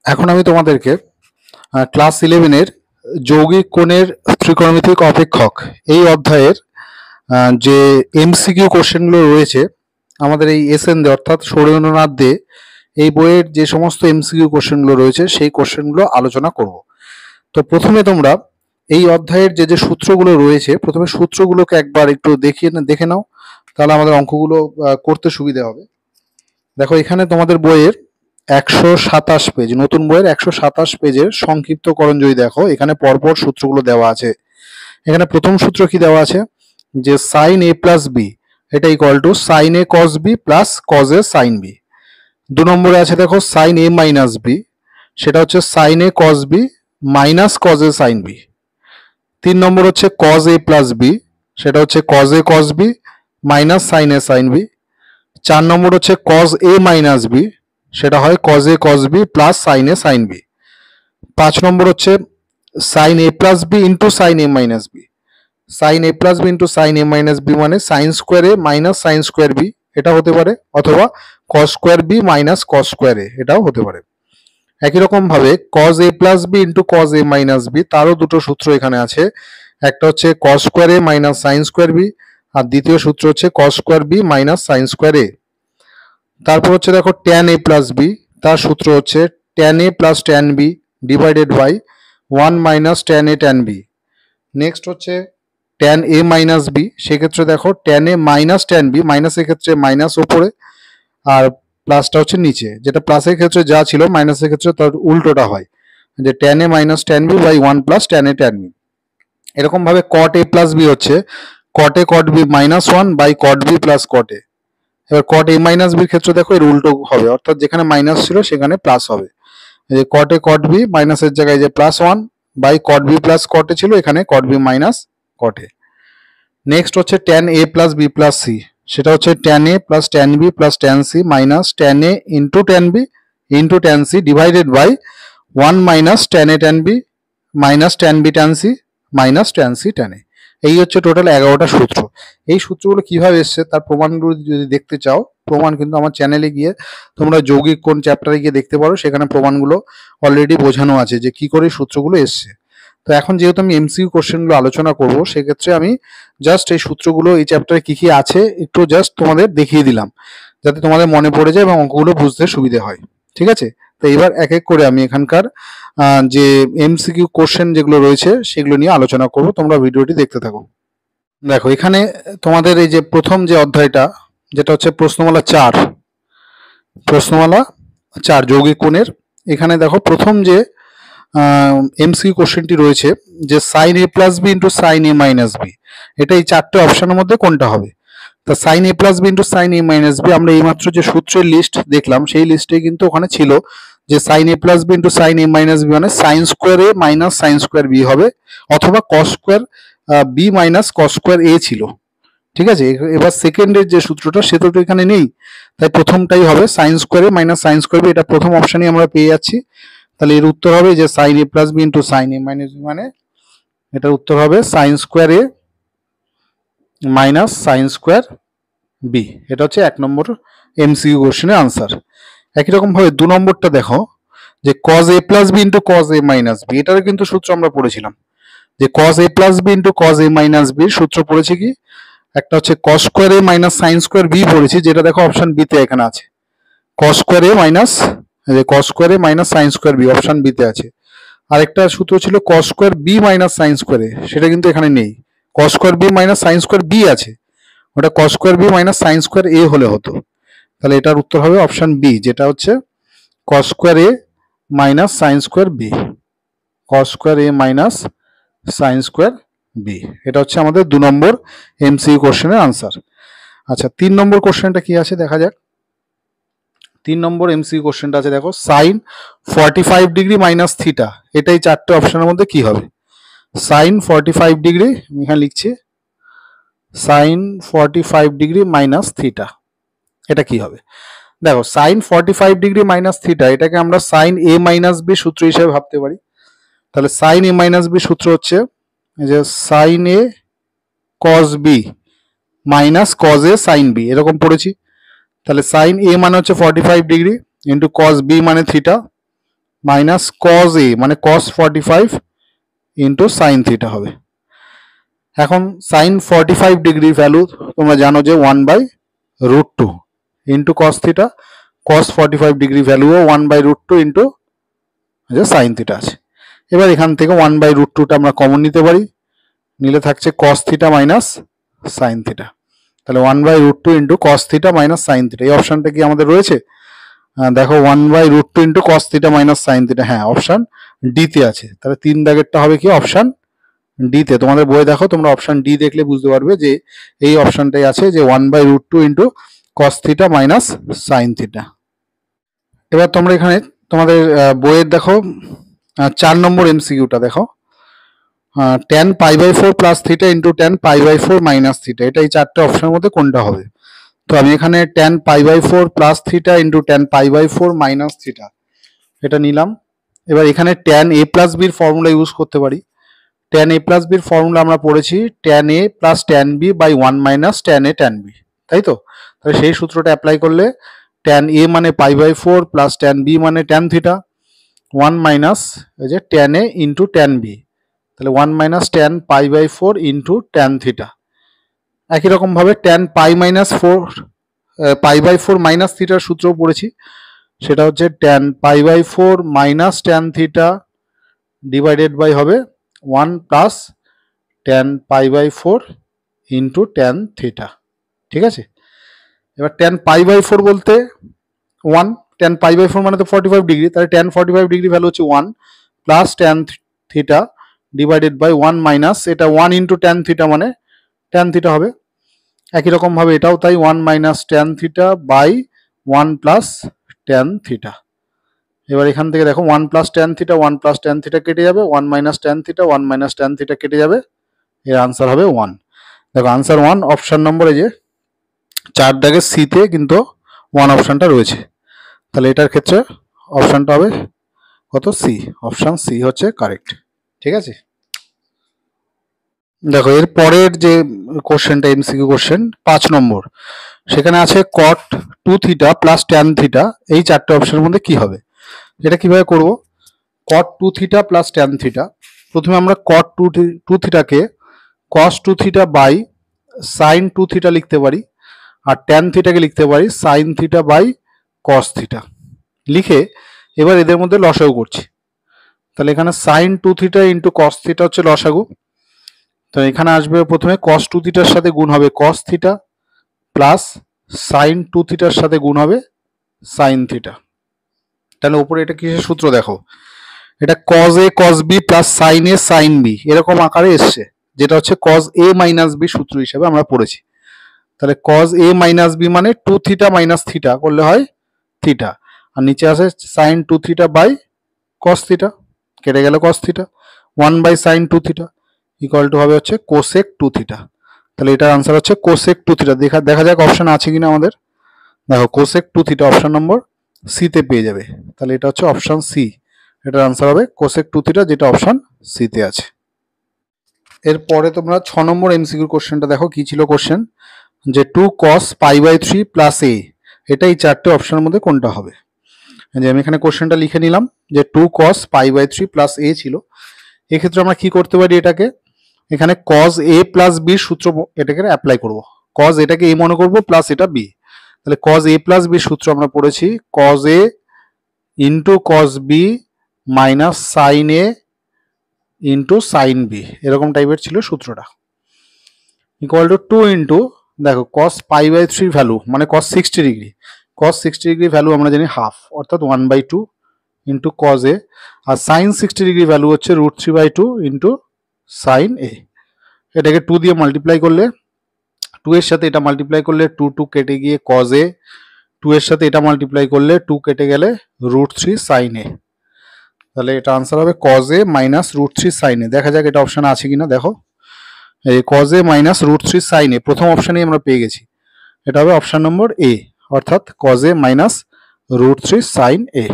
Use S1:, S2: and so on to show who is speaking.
S1: এখন আমি তোমাদেরকে ক্লাস 11-এর যৌগিক কোণের ত্রিকোণমিতিক অপেক্ষক এই অধ্যায়ের যে এমসিকিউ কোশ্চেনগুলো রয়েছে আমাদের এই এসএন অর্থাৎ সুরেন্দ্রনাথ দে এই বইয়ের যে সমস্ত এমসিকিউ কোশ্চেনগুলো রয়েছে সেই কোশ্চেনগুলো আলোচনা করব। তো প্রথমে তোমরা এই অধ্যায়ের যে সূত্রগুলো রয়েছে প্রথমে সূত্রগুলোকে একবার একটু দেখে নাও, তাহলে আমাদের অঙ্কগুলো করতে সুবিধা হবে। দেখো এখানে তোমাদের বইয়ের 127 পেজ, নতুন বইয়ের 127 পেজের সংক্ষিপ্তকরণ যদি দেখো, এখানে পরপর সূত্রগুলো দেওয়া আছে। এখানে প্রথম সূত্র কি দেওয়া আছে যে সাইন এ প্লাস বি এটা equal to sine A cos B plus cos A sine B. 2 নম্বরে আছে দেখো সাইন এ মাইনাস বি, সেটা হচ্ছে sign A cos B minus cos A sine B. 3 নম্বর হচ্ছে কস এ প্লাস বি, সেটা হচ্ছে কস এ cos B minus sign এ sine B. 4 নম্বর হচ্ছে কস A minus B, সেটা হয় কস এ কস বি প্লাস সাইন এ সাইন বি। 5 নম্বর হচ্ছে sign A plus B into sine A minus B. Sign A plus B into sine A minus B মানে sine square A minus sine square B, এটা হতে পারে, অথবা cos square B minus cos square A, এটাও হতে পারে। একই রকম ভাবে cos A plus B into cos A minus B, তারও দুটো সূত্র এখানে আছে। একটা হচ্ছে cos square A minus sine square B, আর দ্বিতীয় সূত্র হচ্ছে cos square B minus sine square A. তারপর হচ্ছে দেখো ট্যান এ প্লাস বি, তার সূত্র হচ্ছে tan A plus tan B divided by 1 minus tan A tan B. Next হচ্ছে ট্যান এ মাইনাস বি, সেক্ষেত্রে দেখো tan A minus tan B, মাইনাসের ক্ষেত্রে মাইনাস ওপরে আর প্লাসটা হচ্ছে নিচে, যেটা প্লাসের ক্ষেত্রে যা ছিল মাইনাসের ক্ষেত্রে তার উল্টোটা হয়, যে tan A minus tan B by 1 plus tan A tan B. এরকম ভাবে কট এ প্লাস বি হচ্ছে cot A cot B minus 1 by cot B plus cot A. এবার কট এ মাইনাস বির ক্ষেত্রে দেখো এর উল্টো হবে, অর্থাৎ যেখানে মাইনাস ছিল সেখানে প্লাস হবে। যে কট এ কট বি মাইনাসের জায়গায় যে plus 1 by cot B plus cot A ছিল, এখানে cot B minus cot A. Next হচ্ছে tan A plus B plus C, সেটা হচ্ছে tan A plus tan B plus tan C minus tan A into tan B into tan C divided by 1 minus tan A tan B minus tan B tan C minus tan C tan A. এই হচ্ছে total 11টা সূত্র। এই সূত্রগুলো কিভাবে এসছে তার প্রমাণগুলো যদি দেখতে চাও, প্রমাণ কিন্তু আমার চ্যানেলে গিয়ে তোমরা যৌগিক কোন চ্যাপ্টারে গিয়ে দেখতে পারো, সেখানে প্রমাণগুলো অলরেডি বোঝানো আছে যে কি করে সূত্রগুলো এসছে। তো এখন যেহেতু আমি এমসিকিউ কোশ্চেনগুলো আলোচনা করব, সেক্ষেত্রে আমি জাস্ট এই সূত্রগুলো এই চ্যাপ্টারে কি কি আছে একটু জাস্ট তোমাদের দেখিয়ে দিলাম, যাতে তোমাদের মনে পড়ে যায় এবং অঙ্কগুলো বুঝতে সুবিধে হয়। ঠিক আছে, তো এবার এক এক করে আমি এখানকার যে এমসিকিউ কোশ্চেন যেগুলো রয়েছে সেগুলো নিয়ে আলোচনা করব, তোমরা ভিডিওটি দেখতে থাকো। দেখো এখানে তোমাদের এই যে প্রথম যে অধ্যায়টা, যেটা হচ্ছে প্রশ্নমালা 4, প্রশ্নমালা 4 যৌগিক কোণের, এখানে দেখো প্রথম যে এমসিকিউ কোশ্চেনটি রয়েছে যে sine A plus B into sine A minus B, এটা এই 4টে অপশনের মধ্যে কোনটা হবে। তা sign A plus B into sine A minus B, আমরা এইমাত্র যে সূত্রের লিস্ট দেখলাম সেই লিস্টে কিন্তু ওখানে ছিল যে sine A plus B into sine A minus B মানে sine square A minus sine square B হবে, অথবা cos square B minus cos square A ছিল। ঠিক আছে, এবার সেকেন্ডের যে সূত্রটা সেটা তো এখানে নেই, তাই প্রথমটাই হবে sign square A minus sine square B, এটা প্রথম অপশনই আমরা পেয়ে যাচ্ছি। তাহলে এর উত্তর হবে যে sine A plus B into sine A minus B, মানে এটার উত্তর হবে sign square A minus sine square B. এটা হচ্ছে 1 নম্বর এমসিকিউ কোশ্চেনের আনসার। একই রকম ভাবে 2 নম্বরটা দেখো যে cos A plus B into cos A minus B, এটার কিন্তু সূত্র আমরা পড়েছিলাম যে cos A plus B into cos A minus বির সূত্র পড়েছি কি, একটা হচ্ছে cos square A minus sine square B পড়েছি, যেটা দেখো অপশন বি তে এখানে আছে, cos square A minus cos square A minus sine square B option B তে আছে। আরেকটা সূত্র ছিল cos square B minus sine square A, সেটা কিন্তু এখানে নেই, cos square B minus sine square B আছে, ওটা cos square B minus sine square A হলে হতো। তাহলে এটার উত্তর হবে অপশন বি, যেটা হচ্ছে cos square A minus sine square B, cos square A minus sine square B. এটা হচ্ছে আমাদের 2 নম্বর এমসিকিউ কোশ্চেনের আনসার। আচ্ছা 3 নম্বর কোশ্চেনটা কি আছে দেখা যাক। 3 নম্বর এমসিকিউ কোশ্চেনটা আছে দেখো সাইন 45 ডিগ্রি মাইনাস থিটা, এটাই 4টে অপশনের মধ্যে কি হবে। সাইন 45 ডিগ্রি, আমি এখানে লিখছি সাইন 45 ডিগ্রি মাইনাস থিটা, এটা কি হবে। দেখো সাইন 45 ডিগ্রি মাইনাস থিটা, এটাকে আমরা সাইন এ মাইনাস বি সূত্র হিসেবে ভাবতে পারি। তাহলে সাইন এ মাইনাস বি সূত্র হচ্ছে যে sine A cos B minus cos A sine B, এরকম পড়েছি। তাহলে সাইন এ মানে হচ্ছে 45 ডিগ্রি ইন্টু কস বি মানে থিটা মাইনাস কজ এ মানে কস 45 ইন্টু সাইন থিটা হবে। এখন সাইন 45 ডিগ্রির ভ্যালু তোমরা জানো যে 1/√2 ইন্টু কস থিটা, কস 45 ডিগ্রি ভ্যালুও 1/√2 ইন্টু যে সাইন থিটা আছে। এবার এখান থেকে 1/√2টা আমরা কমন নিতে পারি, নিলে থাকছে cos theta minus sine theta. তাহলে 1/√2 into cos theta minus sine theta, এই অপশনটা কি আমাদের রয়েছে? দেখো 1/√2 into cos theta minus sine theta, হ্যাঁ অপশন ডিতে আছে। তাহলে 3 দাগেরটা হবে কি অপশন ডিতে। তোমাদের বইয়ে দেখো, তোমরা অপশন ডি দেখলে বুঝতে পারবে যে এই অপশনটাই আছে, যে 1/√2 into cos theta minus sine theta. এবার তোমরা এখানে তোমাদের বইয়ের দেখো 4 নম্বর এমসিকিউটা দেখো, tan π/4 plus theta into tan π/4 minus theta, এটা এই 4টে অপশনের মধ্যে কোনটা হবে? তো আমি এখানে tan π/4 plus theta into tan π/4 minus theta এটা নিলাম। এবার এখানে tan a প্লাস বির ফর্মুলা ইউজ করতে পারি। tan a প্লাস বির ফর্মুলা আমরা পড়েছি tan a plus tan b by 1 minus tan a tan b, তাই তো? তাহলে সেই সূত্রটা অ্যাপ্লাই করলে tan a মানে π/4 প্লাস tan b মানে tan থিটা, 1 মাইনাস এই যে tan a into tan b, তাহলে 1 minus tan π/4 into tan theta. একই রকম ভাবে tan π/4 মাইনাস থিটার সূত্র পড়েছি, সেটা হচ্ছে tan π/4 minus tan theta divided by হবে 1 plus tan π/4 into tan theta, ঠিক আছে? এবার tan π/4 বলতে 1, tan π/4 মানে তো 45 ডিগ্রি, তাহলে tan 45 ডিগ্রি ভ্যালু হচ্ছে 1 plus tan theta divided by 1 minus এটা 1 ইন্টু tan থিটা মানে tan থিটা হবে। একই রকম ভাবে এটাও তাই, 1 minus tan theta by 1 plus tan theta. এবার এখান থেকে দেখো 1 plus tan theta 1 plus tan theta কেটে যাবে, 1 minus tan theta 1 minus tan theta কেটে যাবে, এর আনসার হবে 1। দেখো আনসার 1, অপশন নম্বরে যে 4 দাগের সিতে কিন্তু 1 অপশনটা রয়েছে, তাহলে এটার ক্ষেত্রে অপশনটা হবে কত? সি, অপশন সি হচ্ছে কারেক্ট, ঠিক আছে? দেখো এর পরের যে কোশ্চেনটা এমসিকিউ কোশ্চেন 5 নম্বর, সেখানে আছে cot 2 theta plus tan theta, এই 4টে অপশনের মধ্যে কি হবে? এটা কিভাবে করব? cot 2 theta plus tan theta, প্রথমে আমরা cot 2 থিটাকে cos 2 theta by sin 2 theta লিখতে পারি, আর tan থিটাকে লিখতে পারি sin theta by cos theta. লিখে এবার এদের মধ্যে লসাগু করছি, তাহলে এখানে sin 2 theta into cos theta হচ্ছে লসাগু। তো এখানে আসবে প্রথমে cos 2 থিটার সাথে গুণ হবে cos থিটা প্লাস sin 2 থিটার সাথে গুণ হবে sin থিটা। তাহলে উপরে এটা কিসের সূত্র দেখো, এটা cos a cos b plus sin a sin b এরকম আকারে এসছে, যেটা হচ্ছে cos a মাইনাস b সূত্র হিসেবে আমরা পড়েছি। তাহলে cos a মাইনাস b মানে 2 থিটা মাইনাস থিটা করলে হয় থিটা, আর নিচে আসে sin 2 theta by cos theta, কেটে গেল cos theta, 1 by sin 2 theta equal to হবে হচ্ছে কোসেক 2 থিটা। তাহলে এটার আনসার হচ্ছে কোসেক 2 থিটা। দেখা যাক অপশন আছে কিনা আমাদের। দেখো cosec 2 theta option number C তে পেয়ে যাবে, তাহলে এটা হচ্ছে অপশন সি, এটার আনসার হবে কোসেক 2 থিটা, যেটা অপশন সি তে আছে। এরপরে তোমরা 6 নম্বর এমসিকিউ কোশ্চেনটা দেখো, কি ছিল কোশ্চেন, যে 2 cos π/3 প্লাস a, এটা এই 4টে অপশনের মধ্যে কোনটা হবে? যে আমি এখানে কোশ্চেনটা লিখে নিলাম যে 2 cos π/3 প্লাস a ছিল। এক্ষেত্রে আমরা কি করতে পারি, এটাকে এখানে cos a প্লাস b সূত্র এটাকে অ্যাপ্লাই করব, cos এটাকে a মনে করব প্লাস এটা b, তাহলে cos a প্লাস b সূত্র আমরা পড়েছি cos a into cos b minus sin a into sin b, এরকম টাইপের ছিল সূত্রটা, ইকুয়াল টু 2 ইন্টু দেখো cos π/3 ভ্যালু মানে cos 60 degree, cos 60 degree value আমরা জানি হাফ, অর্থাৎ 1/2 ইন্টু cos a, আর sin 60 ডিগ্রি ভ্যালু হচ্ছে √3/2 ইন্টু sin a। এটাকে 2 দিয়ে মাল্টিপ্লাই করলে, 2 এর সাথে এটা মাল্টিপ্লাই করলে 2 2 কেটে গিয়ে cos a, 2 এর সাথে এটা মাল্টিপ্লাই করলে 2 কেটে গেলে √3 sin a, তাহলে এটা আনসার হবে cos a minus √3 sin a। দেখা যাক এটা অপশন আছে কিনা, দেখো এই cos a minus √3 sin a প্রথম অপশনেই আমরা পেয়ে গেছি, এটা হবে অপশন নম্বর এ, অর্থাৎ cos a minus √3 sin a।